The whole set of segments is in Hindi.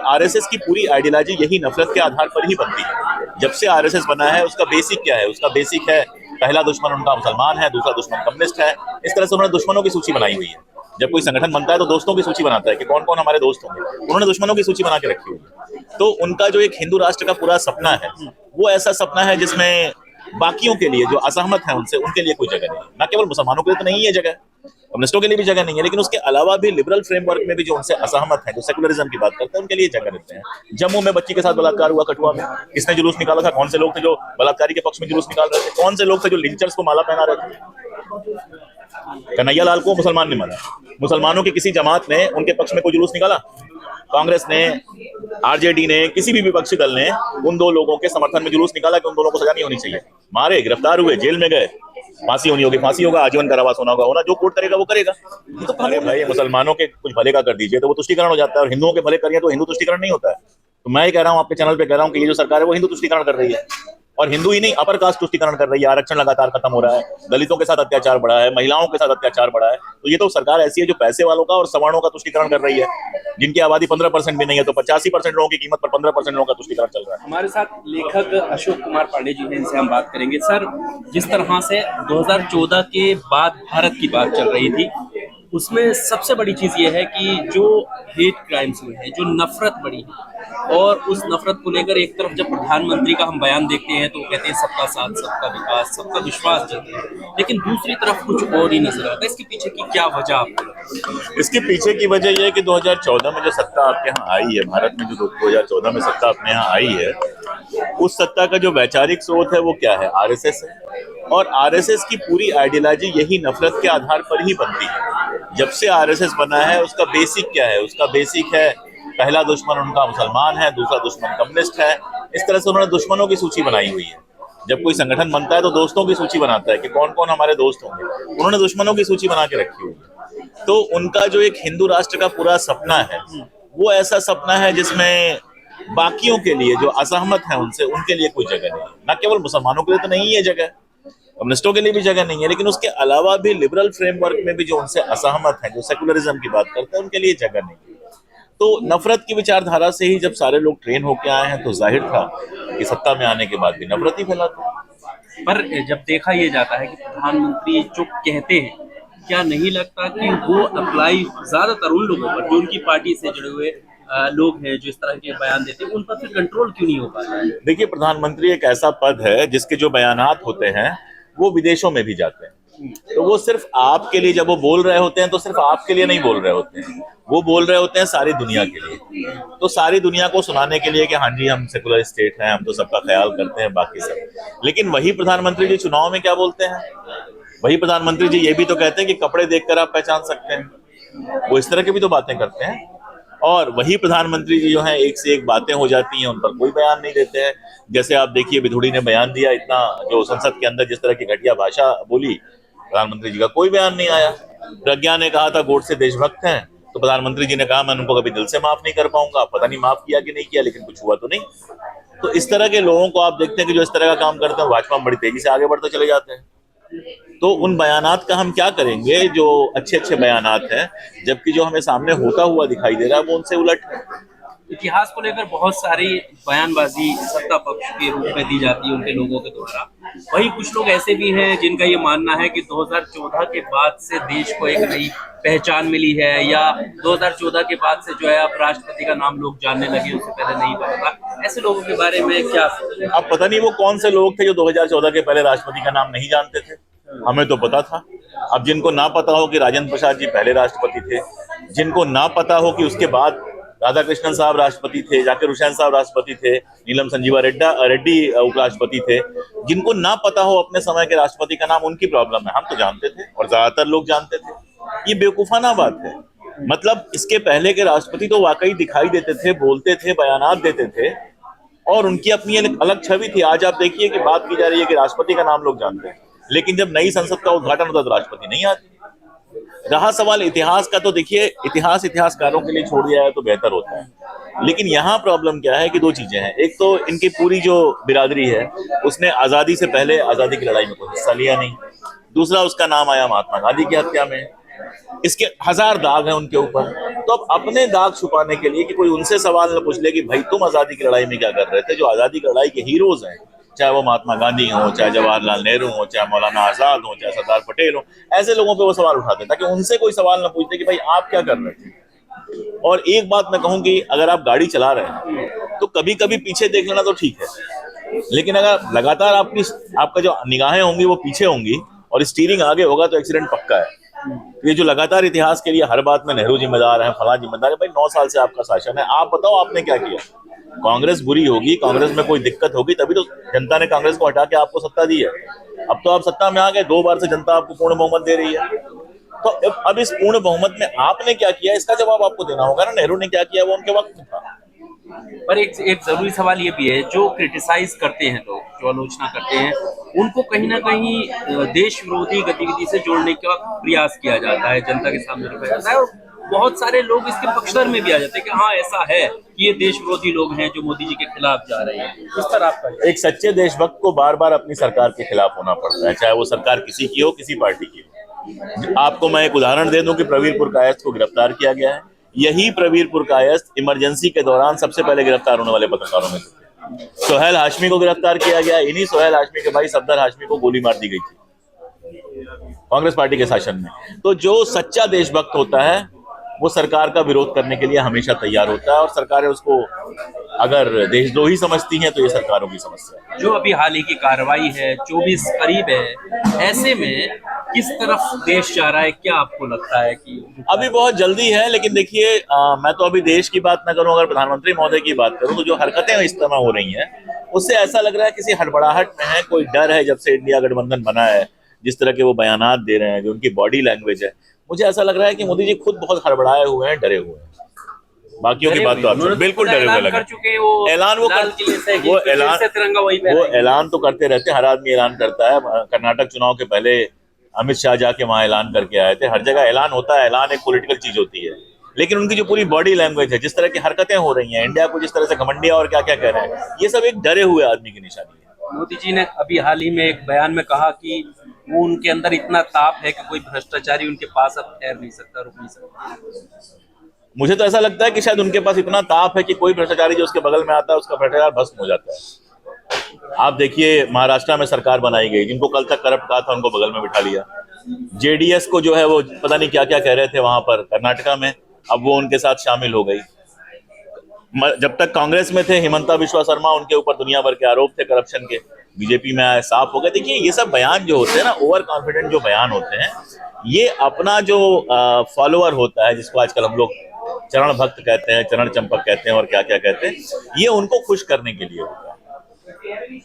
आरएसएस की पूरी आइडियोलॉजी यही नफरत के आधार पर ही बनती है। जब से आरएसएस बना है उसका बेसिक क्या है? उसका बेसिक है पहला दुश्मन उनका मुसलमान है, दूसरा दुश्मन कम्युनिस्ट है। इस तरह से उन्होंने दुश्मनों की सूची बनाई हुई है। जब कोई संगठन बनता है तो दोस्तों की सूची बनाता है कि कौन कौन हमारे दोस्त होंगे। उन्होंने दुश्मनों की सूची बना के रखी हुई है। तो उनका जो एक हिंदू राष्ट्र का पूरा सपना है वो ऐसा सपना है जिसमें बाकियों के लिए जो असहमत है उनसे, उनके लिए कोई जगह नहीं है। न केवल मुसलमानों के लिए तो नहीं है जगह, कम्युनिस्टों के लिए भी जगह नहीं है, लेकिन उसके अलावा भी लिबरल फ्रेमवर्क में भी जो उनसे असहमत है, जो सेकुलरिज्म की बात करते हैं, उनके लिए जगह देते हैं। जम्मू में बच्ची के साथ बलात्कार हुआ, कठुआ में किसने जुलूस निकाला था? कौन से लोग थे जो बलात्कारी के पक्ष में जुलूस निकाल रहे थे? कौन से लोग थे जो लिंचर्स को माला पहना रहे थे? कन्हैया लाल को मुसलमान ने मारा। मुसलमानों की किसी जमात ने उनके पक्ष में कोई जुलूस निकाला? कांग्रेस ने, आरजेडी ने, किसी भी विपक्षी दल ने उन दो लोगों के समर्थन में जुलूस निकाला कि उन दोनों को सजा नहीं होनी चाहिए? मारे, गिरफ्तार हुए, जेल में गए, फांसी होनी होगी फांसी होगा, आजीवन कारावास होना होगा, जो कोर्ट करेगा वो करेगा। तो अरे भाई, मुसलमानों के कुछ भले का कर दीजिए तो वो तुष्टीकरण हो जाता है, और हिंदुओं के भले करिए तो हिंदू तुष्टीकरण नहीं होता है। तो मैं ये कह रहा हूँ, आपके चैनल पे कह रहा हूँ कि ये जो सरकार है वो हिंदू तुष्टीकरण कर रही है, और हिंदू ही नहीं अपर कास्ट तुष्टीकरण कर रही है। आरक्षण लगातार खत्म हो रहा है, दलितों के साथ अत्याचार बढ़ा है, महिलाओं के साथ अत्याचार बढ़ा है। तो ये तो सरकार ऐसी है जो पैसे वालों का और सवर्णों का तुष्टीकरण कर रही है, जिनकी आबादी 15% भी नहीं है, तो 85% लोगों की कीमत पर 15% लोगों का तुष्टीकरण चल रहा है। हमारे साथ लेखक अशोक कुमार पांडे जी हैं, इनसे हम बात करेंगे। सर, जिस तरह से 2014 के बाद भारत की बात चल रही थी, उसमें सबसे बड़ी चीज ये है कि जो हेट क्राइम्स हुए हैं, जो नफरत बढ़ी है, और उस नफरत को लेकर एक तरफ जब प्रधानमंत्री का हम बयान देखते हैं तो वो कहते हैं सबका साथ, सबका विकास, सबका विश्वास जताते हैं, लेकिन दूसरी तरफ कुछ और ही नजर आता है। इसके पीछे की क्या वजह आपको लगती है? इसके पीछे की वजह यह है कि 2014 में जो सत्ता आपके यहाँ आई है, भारत में जो 2014 में सत्ता अपने यहाँ आई है, उस सत्ता का जो वैचारिक स्रोत है वो क्या है? आरएसएस है। और आरएसएस की पूरी आइडियोलॉजी यही नफरत के आधार पर ही बनती है। जब से आरएसएस बना है उसका बेसिक क्या है? उसका बेसिक है पहला दुश्मन उनका मुसलमान है, दूसरा दुश्मन कम्युनिस्ट है। इस तरह से उन्होंने दुश्मनों की सूची बनाई हुई है। जब कोई संगठन बनता है तो दोस्तों की सूची बनाता है कि कौन कौन हमारे दोस्त होंगे। उन्होंने दुश्मनों की सूची बना के रखी हुई है। तो उनका जो एक हिंदू राष्ट्र का पूरा सपना है वो ऐसा सपना है जिसमें बाकियों के लिए जो असहमत है उनसे, उनके लिए कोई जगह नहीं है। न केवल मुसलमानों के लिए तो नहीं है जगह, कम्युनिस्टों के लिए भी जगह नहीं है, लेकिन उसके अलावा भी लिबरल फ्रेमवर्क में भी जो उनसे असहमत है, जो सेकुलरिज्म की बात करते हैं, उनके लिए जगह नहीं है। तो नफरत की विचारधारा से ही जब सारे लोग ट्रेन होके आए हैं तो जाहिर था कि सत्ता में आने के बाद भी नफरत ही फैलाते। पर जब देखा ये जाता है कि प्रधानमंत्री जो कहते हैं, क्या नहीं लगता कि वो अप्लाई ज्यादातर उन लोगों पर जो उनकी पार्टी से जुड़े हुए लोग हैं, जो इस तरह के बयान देते हैं, उन पर फिर कंट्रोल क्यों नहीं हो पाता है? देखिए, प्रधानमंत्री एक ऐसा पद है जिसके जो बयानात होते हैं वो विदेशों में भी जाते हैं। तो वो सिर्फ आपके लिए, जब वो बोल रहे होते हैं तो सिर्फ आपके लिए नहीं बोल रहे होते हैं, वो बोल रहे होते हैं सारी दुनिया के लिए। तो सारी दुनिया को सुनाने के लिए कि हाँ जी हम सेकुलर स्टेट हैं, हम तो सबका ख्याल करते हैं, बाकी सब। लेकिन वही प्रधानमंत्री जी चुनाव में क्या बोलते हैं? वही प्रधानमंत्री जी ये भी तो कहते हैं कि कपड़े देखकर आप पहचान सकते हैं। वो इस तरह की भी तो बातें करते हैं। और वही प्रधानमंत्री जी जो हैं, एक से एक बातें हो जाती हैं, उन पर कोई बयान नहीं देते हैं। जैसे आप देखिए, विधुड़ी ने बयान दिया, इतना जो संसद के अंदर जिस तरह की घटिया भाषा बोली, प्रधानमंत्री जी का कोई बयान नहीं आया। प्रज्ञा ने कहा था गोडसे देशभक्त हैं, तो प्रधानमंत्री जी ने कहा मैं उनको कभी दिल से माफ नहीं कर पाऊंगा। पता नहीं माफ किया कि नहीं किया, लेकिन कुछ हुआ तो नहीं। तो इस तरह के लोगों को आप देखते हैं कि जो इस तरह का काम करते हैं, भाजपा में बड़ी तेजी से आगे बढ़ते चले जाते हैं। तो उन बयानात का हम क्या करेंगे जो अच्छे अच्छे बयानात हैं, जबकि जो हमें सामने होता हुआ दिखाई दे रहा है वो उनसे उलट है। इतिहास को लेकर बहुत सारी बयानबाजी सत्ता पक्ष के रूप में दी जाती है उनके लोगों के द्वारा। वही कुछ लोग ऐसे भी हैं जिनका ये मानना है कि 2014 के बाद से देश को एक नई पहचान मिली है, या 2014 के बाद से जो है अब राष्ट्रपति का नाम लोग जानने लगे, उससे पहले नहीं पता था। ऐसे लोगों के बारे में क्या? अब पता नहीं वो कौन से लोग थे जो 2014 के पहले राष्ट्रपति का नाम नहीं जानते थे। हमें तो पता था। अब जिनको ना पता हो कि राजेंद्र प्रसाद जी पहले राष्ट्रपति थे, जिनको ना पता हो कि उसके बाद राधा कृष्णन साहब राष्ट्रपति थे, जाकिर हुसैन साहब राष्ट्रपति थे, नीलम संजीवा रेड्डी उपराष्ट्रपति थे, जिनको ना पता हो अपने समय के राष्ट्रपति का नाम, उनकी प्रॉब्लम है। हम तो जानते थे और ज्यादातर लोग जानते थे। ये बेवकूफाना बात है। मतलब इसके पहले के राष्ट्रपति तो वाकई दिखाई देते थे, बोलते थे, बयानात देते थे, और उनकी अपनी एक अलग छवि थी। आज आप देखिए कि बात की जा रही है कि राष्ट्रपति का नाम लोग जानते हैं, लेकिन जब नई संसद का उद्घाटन होता तो राष्ट्रपति नहीं आती। रहा सवाल इतिहास का, तो देखिए इतिहास इतिहासकारों के लिए छोड़ दिया है तो बेहतर होता है। लेकिन यहाँ प्रॉब्लम क्या है कि दो चीजें हैं। एक तो इनकी पूरी जो बिरादरी है उसने आजादी से पहले आजादी की लड़ाई में कोई हिस्सा लिया नहीं। दूसरा, उसका नाम आया महात्मा गांधी की हत्या में। इसके हजार दाग हैं उनके ऊपर। तो अब अपने दाग छुपाने के लिए कि कोई उनसे सवाल न पूछ ले कि भाई तुम आजादी की लड़ाई में क्या कर रहे थे, जो आजादी की लड़ाई के हीरोज हैं, चाहे वो महात्मा गांधी हो, चाहे जवाहरलाल नेहरू हो, चाहे मौलाना आजाद हो, चाहे सरदार पटेल हो, ऐसे लोगों पे वो सवाल उठाते ताकि उनसे कोई सवाल न पूछते कि भाई आप क्या कर रहे थे। और एक बात मैं कहूँ कि अगर आप गाड़ी चला रहे हैं तो कभी कभी पीछे देख लेना तो ठीक है, लेकिन अगर लगातार आपका जो निगाहें होंगी वो पीछे होंगी और स्टीयरिंग आगे होगा तो एक्सीडेंट पक्का है। ये जो लगातार इतिहास के लिए हर बात में नेहरू जिम्मेदार है, फलां जिम्मेदार है, भाई 9 साल से आपका शासन है, आप बताओ आपने क्या किया। कांग्रेस बुरी होगी, कांग्रेस में कोई दिक्कत होगी, तभी तो जनता ने कांग्रेस को हटा के आपको सत्ता दी है। अब तो आप सत्ता में आ गए, 2 बार से जनता आपको पूर्ण बहुमत दे रही है। तो अब इस पूर्ण बहुमत में आपने क्या किया, इसका जवाब आपको देना होगा ना। नेहरू ने क्या किया वो उनके वक्त में था। पर एक जरूरी सवाल ये भी है, जो क्रिटिसाइज करते हैं लोग, जो आलोचना करते हैं, उनको कहीं ना कहीं देश विरोधी गतिविधि से जोड़ने का प्रयास किया जाता है, जनता के सामने रखा जाता है, और बहुत सारे लोग इसके पक्षधर में भी आ जाते हैं कि हाँ ऐसा है कि ये देश विरोधी लोग हैं जो मोदी जी के खिलाफ जा रहे हैं। इस तरह आपका एक सच्चे देशभक्त को बार बार अपनी सरकार के खिलाफ होना पड़ता है, चाहे वो सरकार किसी की हो, किसी पार्टी की हो। आपको मैं एक उदाहरण दे दूं कि प्रवीरपुर कायस्थ को गिरफ्तार किया गया है। यही प्रवीरपुर कायस्थ इमरजेंसी के दौरान सबसे पहले गिरफ्तार होने वाले पत्रकारों में थे। सोहेल हाशमी को गिरफ्तार किया गया। इन्हीं सोहेल हाशमी के भाई सफदर हाशमी को गोली मार दी गई थी कांग्रेस पार्टी के शासन में। तो जो सच्चा देशभक्त होता है वो सरकार का विरोध करने के लिए हमेशा तैयार होता है, और सरकारें उसको अगर देशद्रोही समझती हैं तो ये सरकारों की समस्या है। जो अभी हाल ही की कार्रवाई है, 24 करीब है, ऐसे में किस तरफ देश जा रहा है, क्या आपको लगता है कि अभी बहुत जल्दी है। लेकिन देखिए मैं तो अभी देश की बात ना करूं, अगर प्रधानमंत्री महोदय की बात करूं तो जो हरकतें इस तरह हो रही हैं उससे ऐसा लग रहा है किसी हड़बड़ाहट में है, कोई डर है। जब से इंडिया गठबंधन बना है, जिस तरह के वो बयानात दे रहे हैं, जो उनकी बॉडी लैंग्वेज है, मुझे ऐसा लग रहा है कि मोदी जी खुद बहुत हड़बड़ाए हुए हैं, डरे हुए हैं। बाकियों की बात तो आप बिल्कुल डरे हुए लगे। ऐलान वो ऐलान तो करते रहते, हर आदमी ऐलान करता है। कर्नाटक चुनाव के पहले अमित शाह जाके वहां ऐलान करके आए थे। हर जगह ऐलान होता है, ऐलान एक पॉलिटिकल चीज होती है, लेकिन उनकी जो पूरी बॉडी लैंग्वेज है, जिस तरह की हरकतें हो रही हैं, इंडिया को जिस तरह से घमंडिया और क्या क्या कह रहे हैं, ये सब एक डरे हुए आदमी की निशानी है। मोदी जी ने अभी हाल ही में एक बयान में कहा कि वो उनके अंदर इतना ताप है कि कोई भ्रष्टाचारी उनके पास अब ठहर नहीं सकता, रुक नहीं सकता। मुझे तो ऐसा लगता है कि शायद उनके पास इतना ताप है कि कोई भ्रष्टाचारी जो उसके बगल में आता है उसका भ्रष्टाचार भस्म हो जाता है। आप देखिए महाराष्ट्र में सरकार बनाई गई, जिनको कल तक करप्ट कहा था उनको बगल में बिठा लिया। जेडीएस को जो है वो पता नहीं क्या क्या कह रहे थे वहां पर कर्नाटका में, अब वो उनके साथ शामिल हो गई। जब तक कांग्रेस में थे हिमंता बिस्वा शर्मा, उनके ऊपर दुनिया भर के आरोप थे करप्शन के, बीजेपी में आए, साफ हो गए। देखिए ये सब बयान जो होते हैं ना, ओवर कॉन्फिडेंट जो बयान होते हैं, ये अपना जो फॉलोअर होता है, जिसको आजकल हम लोग चरण भक्त कहते हैं, चरण चंपक कहते हैं और क्या क्या कहते हैं, ये उनको खुश करने के लिए होता है।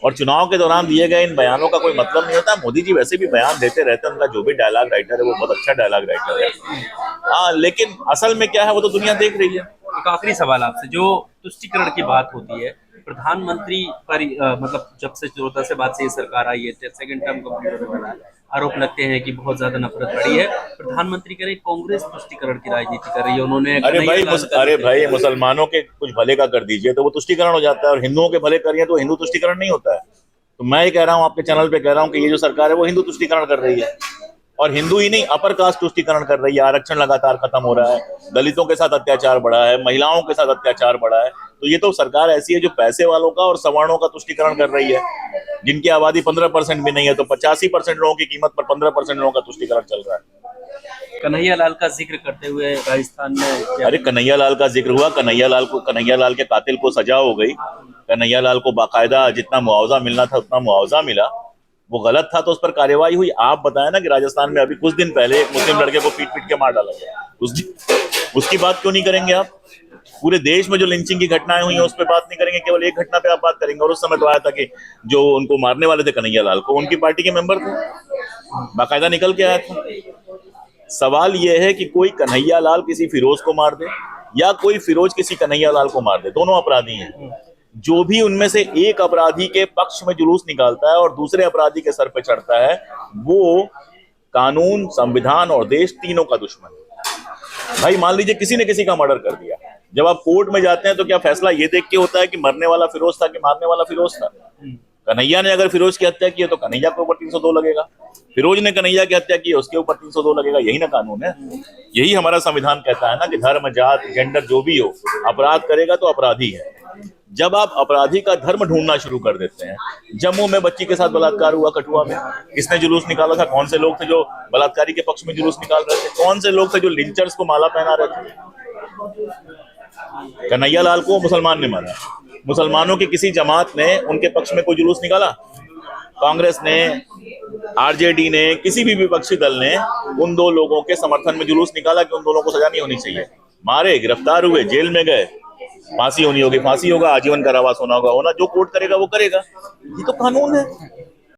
और चुनाव के दौरान दिए गए इन बयानों का कोई मतलब नहीं होता। मोदी जी वैसे भी बयान देते रहते हैं, उनका जो भी डायलॉग राइटर है वो बहुत अच्छा डायलॉग राइटर है। लेकिन असल में क्या है वो तो दुनिया देख रही है। एक आखिरी सवाल आपसे, जो तुष्टिकरण की बात होती है, प्रधानमंत्री पर मतलब जब से 14 से बाद से ये सरकार आई है, सेकंड टर्म का आरोप लगते हैं कि बहुत ज्यादा नफरत बढ़ी है। प्रधानमंत्री कह रहे कांग्रेस तुष्टिकरण की राजनीति कर रही है। उन्होंने अरे भाई मुसलमानों के कुछ भले का कर दीजिए तो वो तुष्टिकरण हो जाता है, और हिंदुओं के भले करिए तो हिंदू तुष्टिकरण नहीं होता है। तो मैं ये कह रहा हूँ, आपके चैनल पे कह रहा हूँ कि ये जो सरकार है वो हिंदू तुष्टिकरण कर रही है, और हिंदू ही नहीं अपर कास्ट तुष्टिकरण कर रही है। आरक्षण लगातार खत्म हो रहा है, दलितों के साथ अत्याचार बढ़ा है, महिलाओं के साथ अत्याचार बढ़ा है। तो ये तो सरकार ऐसी है जो पैसे वालों का और सवर्णों का तुष्टिकरण कर रही है। जिनकी आबादी 15% भी नहीं है, तो 85% लोगों की कीमत पर 15% लोगों का तुष्टिकरण चल रहा है। कन्हैया लाल का जिक्र करते हुए राजस्थान में, अरे कन्हैया लाल का जिक्र हुआ, कन्हैया लाल के कातिल को सजा हो गई। कन्हैया लाल को बाकायदा जितना मुआवजा मिलना था उतना मुआवजा मिला। वो गलत था तो उस पर कार्रवाई हुई। आप बताएं ना कि राजस्थान में अभी कुछ दिन पहले एक मुस्लिम लड़के को पीट पीट के मार डाला गया, उसकी बात क्यों नहीं करेंगे आप? पूरे देश में जो लिंचिंग की घटनाएं हुई हैं उस पर बात नहीं करेंगे, केवल एक घटना पे आप बात करेंगे। और उस समय तो आया था कि जो उनको मारने वाले थे कन्हैया लाल को, उनकी पार्टी के मेंबर थे, बाकायदा निकल के आया था। सवाल यह है कि कोई कन्हैया लाल किसी फिरोज को मार दे या कोई फिरोज किसी कन्हैया लाल को मार दे, दोनों अपराधी हैं। जो भी उनमें से एक अपराधी के पक्ष में जुलूस निकालता है और दूसरे अपराधी के सर पे चढ़ता है, वो कानून, संविधान और देश तीनों का दुश्मन है। भाई मान लीजिए किसी ने किसी का मर्डर कर दिया, जब आप कोर्ट में जाते हैं तो क्या फैसला ये देख के होता है कि मरने वाला फिरोज था कि मारने वाला फिरोज था? कन्हैया ने अगर फिरोज की हत्या की है तो कन्हैया के ऊपर 302 लगेगा, फिरोज ने कन्हैया की हत्या की है उसके ऊपर 302 लगेगा। यही ना कानून है, यही हमारा संविधान कहता है ना कि धर्म, जात, जेंडर जो भी हो, अपराध करेगा तो अपराधी है। जब आप अपराधी का धर्म ढूंढना शुरू कर देते हैं, जम्मू में बच्ची के साथ बलात्कार हुआ, कठुआ में किसने जुलूस निकाला था? कौन से लोग थे जो बलात्कारी के पक्ष में जुलूस निकाल रहे थे? कौन से लोग थे जो लिंचर्स को माला पहना रहे थे? कन्हैया लाल को मुसलमान ने मारा, मुसलमानों की किसी जमात ने उनके पक्ष में कोई जुलूस निकाला? कांग्रेस ने, आरजेडी ने, किसी भी विपक्षी दल ने उन दो लोगों के समर्थन में जुलूस निकाला कि उन दोनों को सजा नहीं होनी चाहिए? मारे, गिरफ्तार हुए, जेल में गए, फांसी होनी होगी फांसी होगा, आजीवन कारावास होना होगा होना, जो कोर्ट करेगा वो करेगा। ये तो कानून है।